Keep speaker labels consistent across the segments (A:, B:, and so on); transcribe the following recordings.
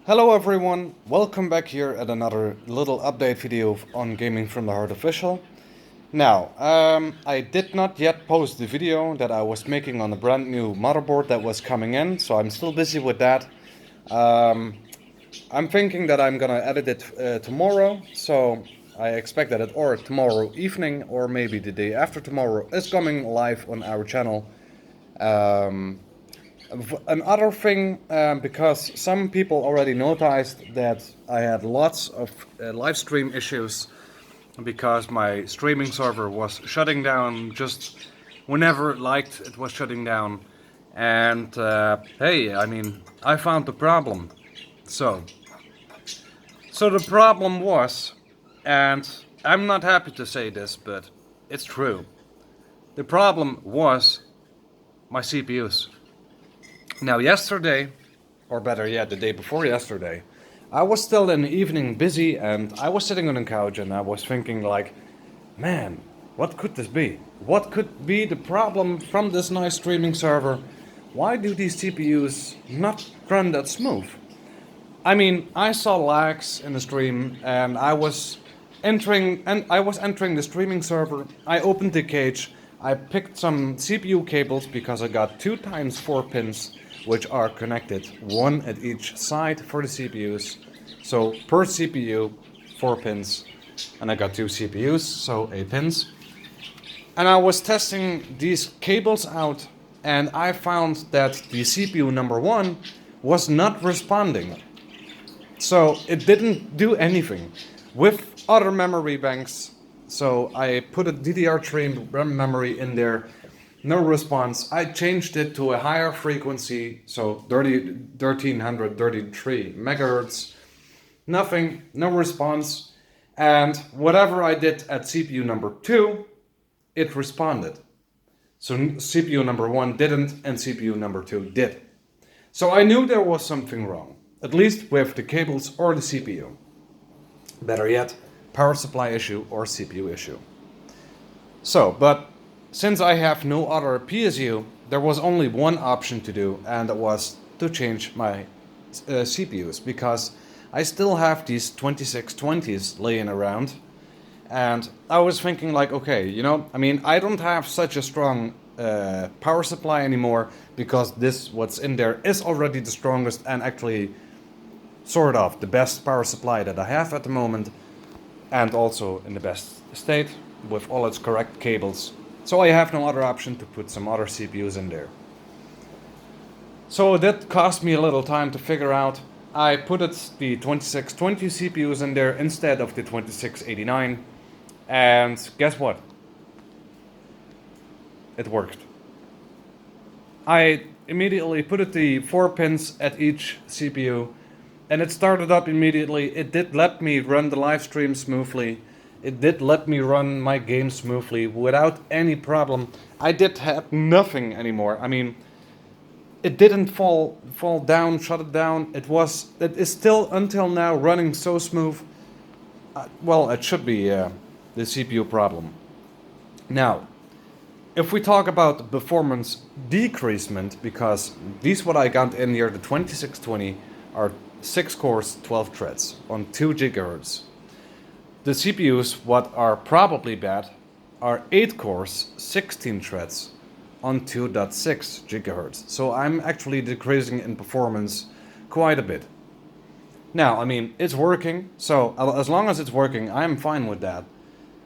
A: Hello everyone, welcome back here at another little update video on Gaming from the Heart official. Now, I did not yet post the video that I was making on the brand new motherboard that was coming in, so I'm still busy with that. I'm thinking that I'm gonna edit it tomorrow, so I expect that it or tomorrow evening or maybe the day after tomorrow is coming live on our channel. Another thing, because some people already noticed that I had lots of live stream issues because my streaming server was shutting down just whenever it liked it was shutting down. And hey, I mean, I found the problem. So the problem was, and I'm not happy to say this, but it's true. The problem was my CPUs. Now yesterday, or better yet, the day before yesterday, I was still in the evening busy and I was sitting on the couch and I was thinking like, man, what could this be? What could be the problem from this nice streaming server? Why do these CPUs not run that smooth? I mean, I saw lags in the stream and I was entering the streaming server. I opened the cage. I picked some CPU cables because I got 2 times 4 pins which are connected, one at each side for the CPUs. So per CPU, 4 pins, and I got 2 CPUs, so 8 pins. And I was testing these cables out, and I found that the CPU number 1 was not responding. So it didn't do anything with other memory banks. So I put a DDR3 RAM memory in there. No response. I changed it to a higher frequency, so 1333 megahertz. Nothing, no response. And whatever I did at CPU number 2, it responded. So CPU number 1 didn't, and CPU number 2 did. So I knew there was something wrong, at least with the cables or the CPU. Better yet, power supply issue or CPU issue. So, but since I have no other PSU, there was only one option to do, and that was to change my CPUs, because I still have these 2620s laying around, and I was thinking like, okay, you know, I mean, I don't have such a strong power supply anymore, because this, what's in there, is already the strongest and actually sort of the best power supply that I have at the moment, and also in the best state with all its correct cables. So I have no other option to put some other CPUs in there. So that cost me a little time to figure out. I put the 2620 CPUs in there instead of the 2689, and guess what? It worked. I immediately put the 4 pins at each CPU, and it started up immediately. It did let me run the live stream smoothly. It did let me run my game smoothly without any problem. I did have nothing anymore. I mean, it didn't fall down, shut it down. It is still until now running so smooth. Well, it should be the CPU problem. Now, if we talk about the performance decreasement, because these what I got in here, the 2620, are 6 cores, 12 threads on 2 gigahertz. The CPUs, what are probably bad, are 8 cores, 16 threads on 2.6 gigahertz. So I'm actually decreasing in performance quite a bit. Now, I mean, it's working, so as long as it's working, I'm fine with that.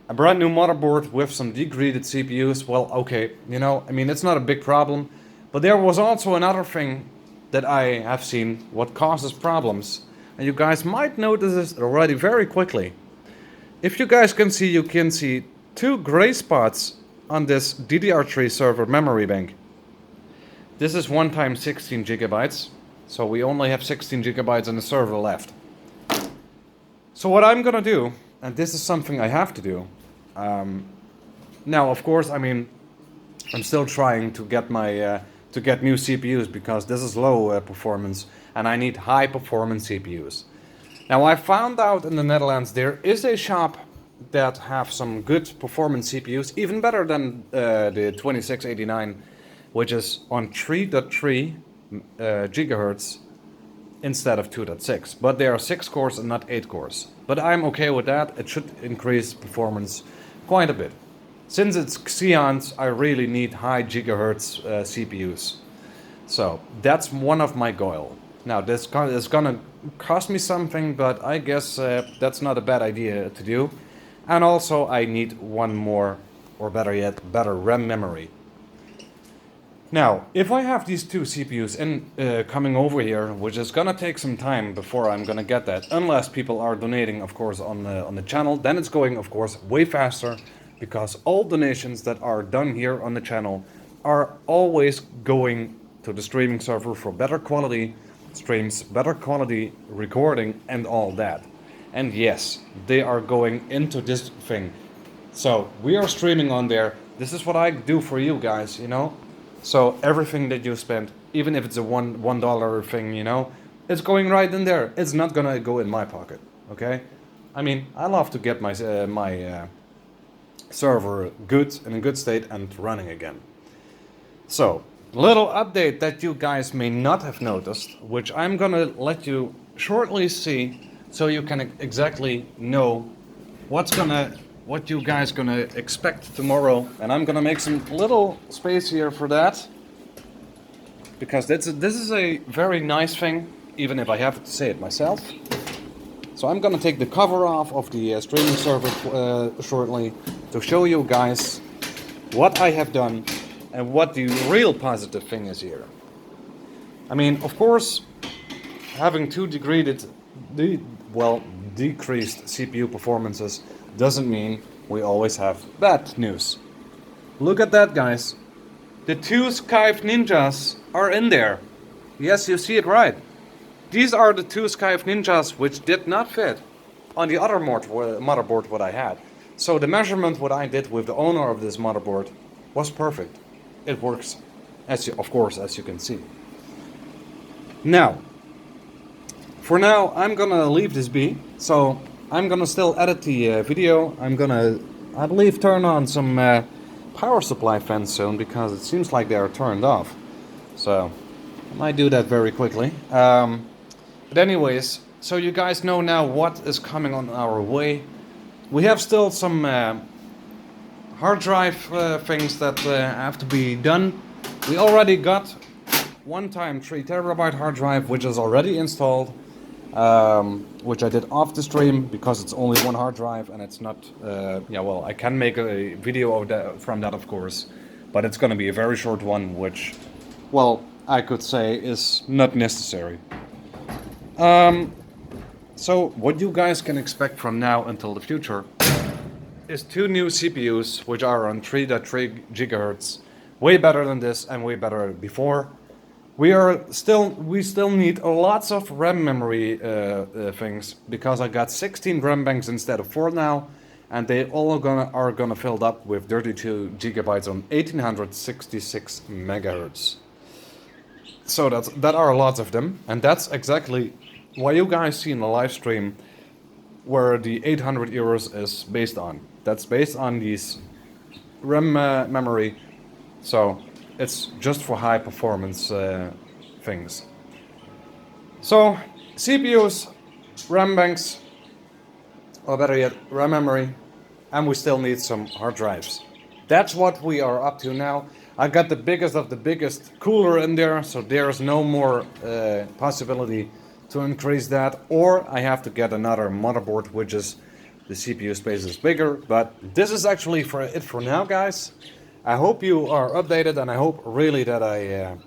A: A brand new motherboard with some degraded CPUs, well, okay, you know, I mean, it's not a big problem. But there was also another thing that I have seen what causes problems, and you guys might notice this already very quickly. If you guys can see 2 gray spots on this DDR3 server memory bank. This is 1 times 16 gigabytes, so we only have 16 gigabytes on the server left. So what I'm gonna do, and this is something I have to do, now of course, I mean, I'm still trying to get my to get new CPUs, because this is low performance and I need high performance CPUs. Now I found out in the Netherlands there is a shop that have some good performance CPUs, even better than the 2689, which is on 3.3 gigahertz instead of 2.6. But they are 6 cores and not 8 cores. But I'm okay with that. It should increase performance quite a bit. Since it's Xeons, I really need high gigahertz CPUs. So that's one of my goals. Now this is gonna cost me something, but I guess that's not a bad idea to do. And also I need one more, or better yet, better RAM memory. Now, if I have these two CPUs coming over here, which is gonna take some time before I'm gonna get that, unless people are donating, of course, on the channel, then it's going, of course, way faster, because all donations that are done here on the channel are always going to the streaming server for better quality streams, better quality recording, and all that. And yes, they are going into this thing. So we are streaming on there. This is what I do for you guys, you know. So everything that you spend, even if it's a $1 thing, you know, it's going right in there. It's not gonna go in my pocket, okay? I mean, I love to get my server good, in a good state and running again. So, little update that you guys may not have noticed, which I'm gonna let you shortly see, so you can exactly know what you guys gonna expect tomorrow. And I'm gonna make some little space here for that, because this is a very nice thing, even if I have to say it myself. So I'm gonna take the cover off of the streaming server shortly to show you guys what I have done and what the real positive thing is here. I mean, of course, having decreased CPU performances doesn't mean we always have bad news. Look at that, guys. The two Scythe Ninjas are in there. Yes, you see it right. These are the two Scythe Ninjas which did not fit on the other motherboard what I had. So the measurement what I did with the owner of this motherboard was perfect. It works, as you can see. Now, for now, I'm gonna leave this be. So I'm gonna still edit the video. I'm gonna, I believe, turn on some power supply fans soon, because it seems like they are turned off. So I might do that very quickly. But anyways, so you guys know now what is coming on our way. We have still some hard drive things that have to be done. We already got one-time 3 terabyte hard drive, which is already installed, which I did off the stream because it's only one hard drive and it's not. I can make a video of that, from that, of course, but it's going to be a very short one, which, well, I could say is not necessary. So what you guys can expect from now until the future is 2 new CPUs, which are on 3.3 gigahertz, way better than this and way better before. We still need lots of RAM memory things, because I got 16 RAM banks instead of 4 now, and they all are gonna filled up with 32 gigabytes on 1866 megahertz. So that are lots of them, and that's exactly what you guys see in the live stream, where the 800 euros is based on. That's based on these RAM memory, so it's just for high performance things. So CPUs, RAM banks, or better yet, RAM memory, and we still need some hard drives. That's what we are up to now. I got the biggest of the biggest cooler in there, so there's no more possibility to increase that, or I have to get another motherboard, which is the CPU space is bigger. But this is actually for it for now, guys. I hope you are updated, and I hope really that I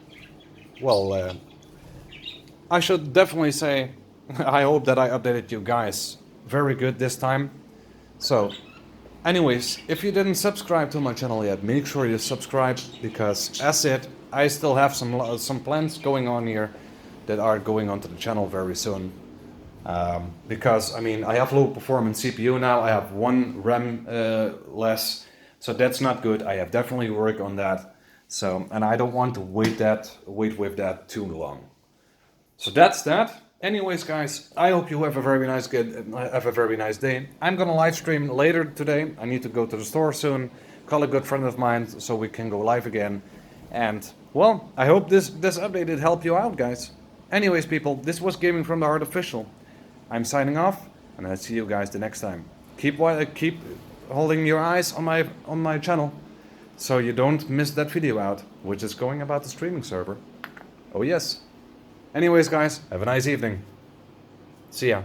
A: should definitely say I hope that I updated you guys very good this time. So anyways, if you didn't subscribe to my channel yet, make sure you subscribe, because as said, I still have some plans going on here that are going onto the channel very soon. Because I mean, I have low performance CPU now. I have 1 RAM less, so that's not good. I have definitely worked on that. So, and I don't want to wait with that too long. So that's that. Anyways, guys, I hope you have a very nice day. I'm gonna live stream later today. I need to go to the store soon, call a good friend of mine so we can go live again. And well, I hope this update did help you out, guys. Anyways, people, this was Gaming from the Heart Official. I'm signing off, and I'll see you guys the next time. Keep holding your eyes on my channel, so you don't miss that video out, which is going about the streaming server. Oh yes. Anyways, guys, have a nice evening. See ya.